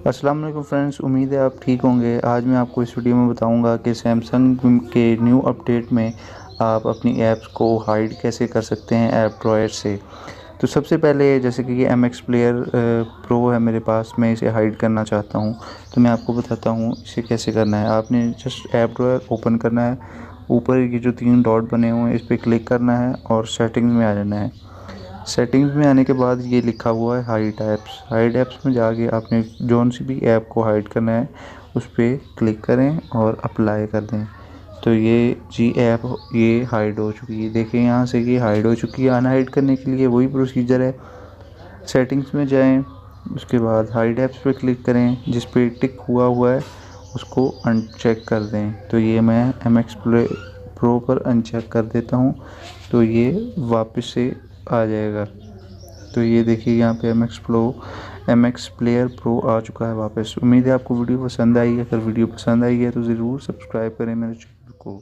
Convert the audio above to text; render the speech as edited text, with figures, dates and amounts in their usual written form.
अस्सलाम वालेकुम फ्रेंड्स, उम्मीद है आप ठीक होंगे। आज मैं आपको इस वीडियो में बताऊंगा कि सैमसंग के न्यू अपडेट में आप अपनी ऐप्स को हाइड कैसे कर सकते हैं ऐप ड्रॉयर से। तो सबसे पहले जैसे कि ये एम एक्स प्लेयर प्रो है मेरे पास, मैं इसे हाइड करना चाहता हूं। तो मैं आपको बताता हूं इसे कैसे करना है। आपने जस्ट ऐप ड्रॉयर ओपन करना है, ऊपर ये जो 3 डॉट बने हुए हैं इस पर क्लिक करना है और सेटिंग्स में आ जाना है। सेटिंग्स में आने के बाद ये लिखा हुआ है हाइड ऐप्स में जाके आपने जौन सी भी ऐप को हाइड करना है उस पर क्लिक करें और अप्लाई कर दें। तो ये जी ऐप ये हाइड हो चुकी है। देखिए यहाँ से ये हाइड हो चुकी है। अनहाइड करने के लिए वही प्रोसीजर है, सेटिंग्स में जाएं, उसके बाद हाइड ऐप्स पे क्लिक करें, जिस पे टिक हुआ है उसको अनचेक कर दें। तो ये मैं एम एक्स प्रो पर अनचेक कर देता हूँ, तो ये वापस से आ जाएगा। तो ये देखिए यहाँ पे एम एक्स प्लेयर प्रो आ चुका है वापस। उम्मीद है आपको वीडियो पसंद आई है। अगर वीडियो पसंद आई है तो ज़रूर सब्सक्राइब करें मेरे चैनल को।